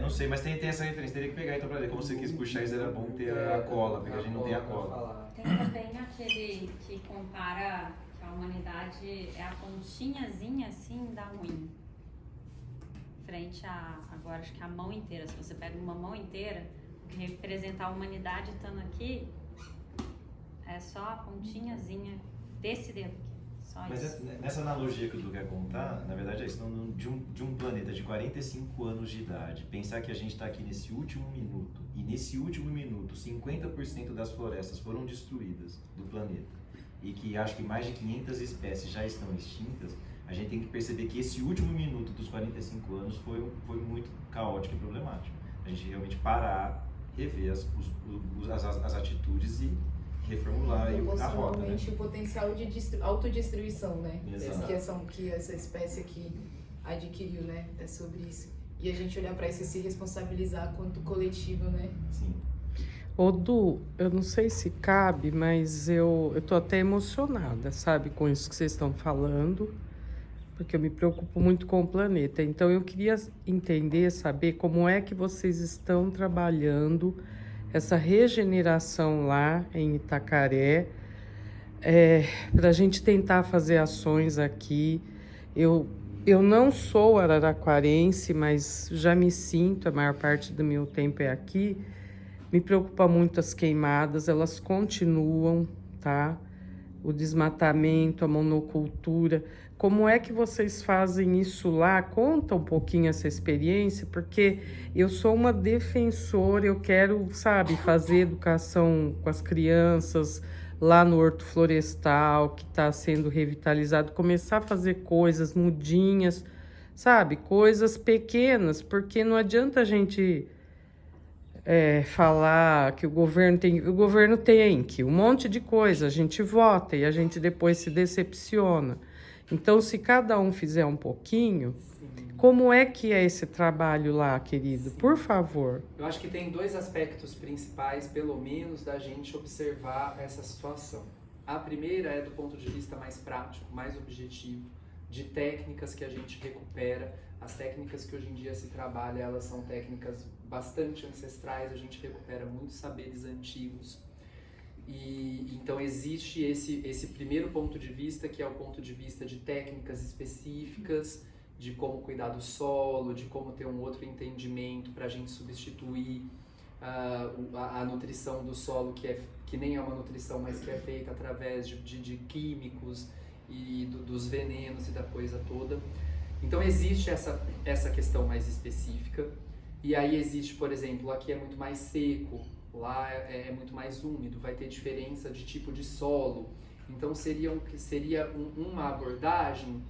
não sei, mas tem essa referência, teria que pegar então pra ver. Como você quis puxar isso, era bom ter a cola, porque a gente não tem a cola. Tem também aquele que compara que a humanidade é a pontinhazinha assim da unha. Frente a, agora acho que a mão inteira. Se você pega uma mão inteira, o que representa a humanidade estando aqui é só a pontinhazinha desse dedo aqui. Só Mas isso. nessa analogia que o Du quer contar, na verdade é isso, de um planeta de 45 anos de idade, pensar que a gente está aqui nesse último minuto, e nesse último minuto 50% das florestas foram destruídas do planeta, e que acho que mais de 500 espécies já estão extintas, a gente tem que perceber que esse último minuto dos 45 anos foi muito caótico e problemático. A gente realmente parar, rever as atitudes e reformular a rota, né? O potencial de autodestruição, né? Exato. Que essa espécie aqui adquiriu, né? É sobre isso. E a gente olhar para isso e se responsabilizar quanto coletivo, né? Sim. Ô Du, eu não sei se cabe, mas eu tô até emocionada, sabe, com isso que vocês estão falando, porque eu me preocupo muito com o planeta. Então eu queria entender, saber como é que vocês estão trabalhando essa regeneração lá em Itacaré, para a gente tentar fazer ações aqui. Eu não sou araraquarense, mas já me sinto, a maior parte do meu tempo é aqui. Me preocupa muito as queimadas, elas continuam, tá? O desmatamento, a monocultura. Como é que vocês fazem isso lá? Conta um pouquinho essa experiência, porque eu sou uma defensora, eu quero, sabe, fazer educação com as crianças lá no Horto Florestal, que está sendo revitalizado, começar a fazer coisas, mudinhas, sabe, coisas pequenas, porque não adianta a gente falar que o governo tem que um monte de coisa, a gente vota e a gente depois se decepciona. Então, se cada um fizer um pouquinho, como é que é esse trabalho lá, querido? Sim. Por favor. Eu acho que tem dois aspectos principais, pelo menos, da gente observar essa situação. A primeira é do ponto de vista mais prático, mais objetivo, de técnicas que a gente recupera. As técnicas que hoje em dia se trabalha, elas são técnicas bastante ancestrais, a gente recupera muitos saberes antigos. E então existe esse primeiro ponto de vista, que é o ponto de vista de técnicas específicas, de como cuidar do solo, de como ter um outro entendimento para a gente substituir a nutrição do solo, que nem é uma nutrição, mas que é feita através de químicos e dos venenos e da coisa toda. Então existe essa questão mais específica, e aí existe, por exemplo, aqui é muito mais seco, lá é muito mais úmido, vai ter diferença de tipo de solo. Então seria uma abordagem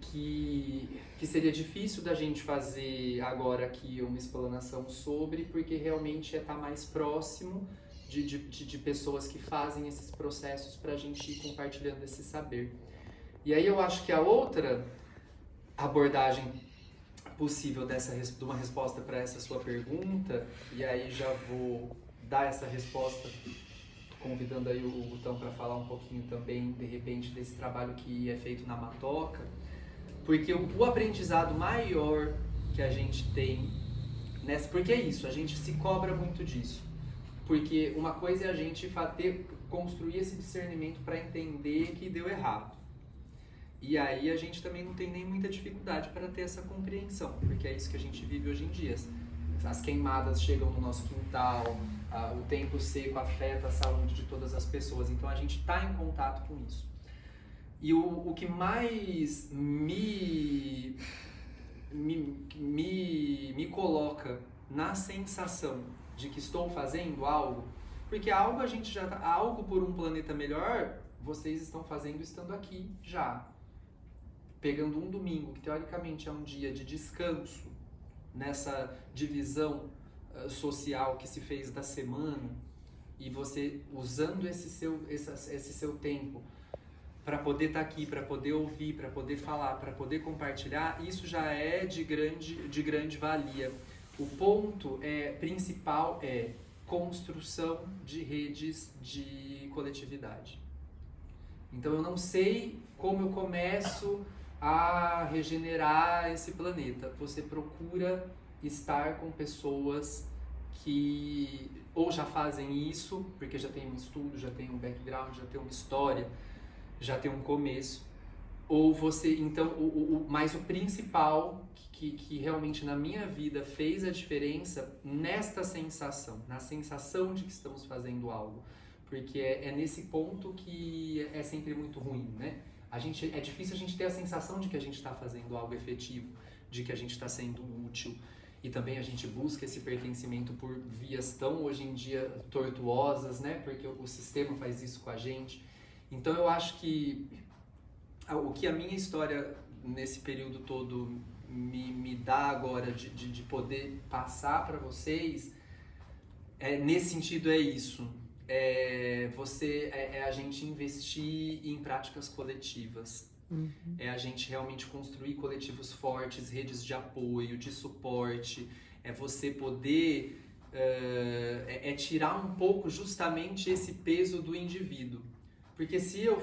que seria difícil da gente fazer agora aqui uma explanação sobre, porque realmente estar mais próximo de pessoas que fazem esses processos para a gente ir compartilhando esse saber. E aí eu acho que a outra abordagem possível de uma resposta para essa sua pergunta, e aí já vou dar essa resposta convidando aí o Gutão para falar um pouquinho também, de repente, desse trabalho que é feito na Matoca, porque o aprendizado maior que a gente tem porque é isso, a gente se cobra muito disso, porque uma coisa é a gente construir esse discernimento para entender que deu errado. E aí a gente também não tem nem muita dificuldade para ter essa compreensão, porque é isso que a gente vive hoje em dia. As queimadas chegam no nosso quintal, o tempo seco afeta a saúde de todas as pessoas, então a gente está em contato com isso. E o que mais me coloca na sensação de que estou fazendo algo, porque algo algo por um planeta melhor, vocês estão fazendo estando aqui já. Pegando um domingo, que teoricamente é um dia de descanso, nessa divisão social que se fez da semana, e você usando esse seu tempo para poder estar aqui, para poder ouvir, para poder falar, para poder compartilhar, isso já é de grande valia. O ponto principal é construção de redes de coletividade. Então eu não sei como eu começo a regenerar esse planeta. Você procura estar com pessoas que ou já fazem isso, porque já tem um estudo, já tem um background, já tem uma história, já tem um começo, ou você, então, mas o principal que realmente na minha vida fez a diferença nesta sensação, na sensação de que estamos fazendo algo, porque é nesse ponto que é sempre muito ruim, né? É difícil a gente ter a sensação de que a gente está fazendo algo efetivo, de que a gente está sendo útil. E também a gente busca esse pertencimento por vias tão, hoje em dia, tortuosas, né? Porque o sistema faz isso com a gente. Então eu acho que o que a minha história nesse período todo me dá agora de poder passar para vocês, nesse sentido é isso. É a gente investir em práticas coletivas. É a gente realmente construir coletivos fortes, redes de apoio, de suporte. É você poder tirar um pouco justamente esse peso do indivíduo. Porque se eu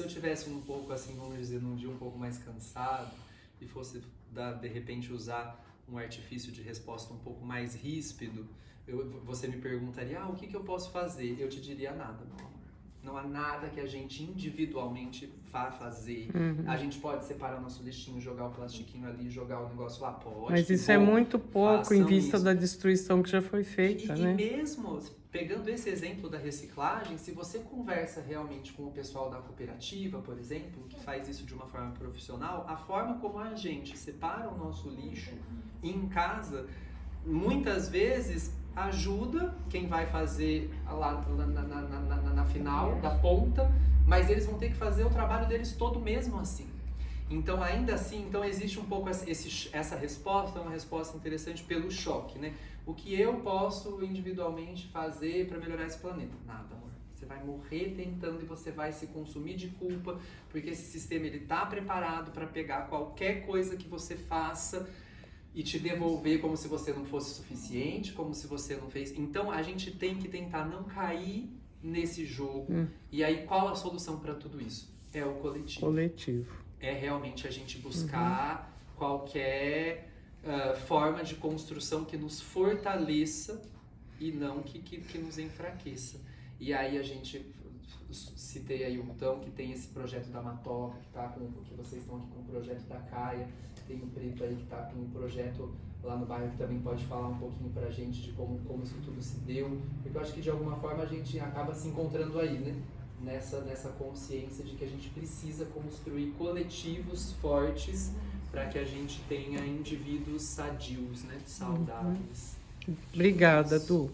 tivesse um pouco assim, vamos dizer, num dia um pouco mais cansado e fosse de repente usar um artifício de resposta um pouco mais ríspido, você me perguntaria, o que eu posso fazer? Eu te diria nada, meu amor. Não há nada que a gente individualmente vá fazer. A gente pode separar nosso lixinho, jogar o plastiquinho ali, jogar o negócio lá, pode. Mas isso é muito pouco em vista da destruição que já foi feita, né? E mesmo, pegando esse exemplo da reciclagem, se você conversa realmente com o pessoal da cooperativa, por exemplo, que faz isso de uma forma profissional, a forma como a gente separa o nosso lixo em casa, muitas vezes ajuda quem vai fazer lá na final da ponta, mas eles vão ter que fazer o trabalho deles todo mesmo assim. Então, ainda assim, existe um pouco essa resposta, uma resposta interessante pelo choque, né? O que eu posso individualmente fazer para melhorar esse planeta? Nada, amor. Você vai morrer tentando e você vai se consumir de culpa, porque esse sistema ele tá preparado para pegar qualquer coisa que você faça e te devolver como se você não fosse suficiente, como se você não fez. Então, a gente tem que tentar não cair nesse jogo. E aí, qual a solução para tudo isso? É o coletivo. É realmente a gente buscar qualquer forma de construção que nos fortaleça e não que nos enfraqueça. E aí a gente, citei aí o Tão, que tem esse projeto da Matoca, que vocês estão aqui com o projeto da Caia, tem o Preto aí que está com um projeto lá no bairro que também pode falar um pouquinho pra gente de como isso tudo se deu, porque eu acho que de alguma forma a gente acaba se encontrando aí, né? Nessa consciência de que a gente precisa construir coletivos fortes para que a gente tenha indivíduos sadios, né? Saudáveis. Obrigada, Du.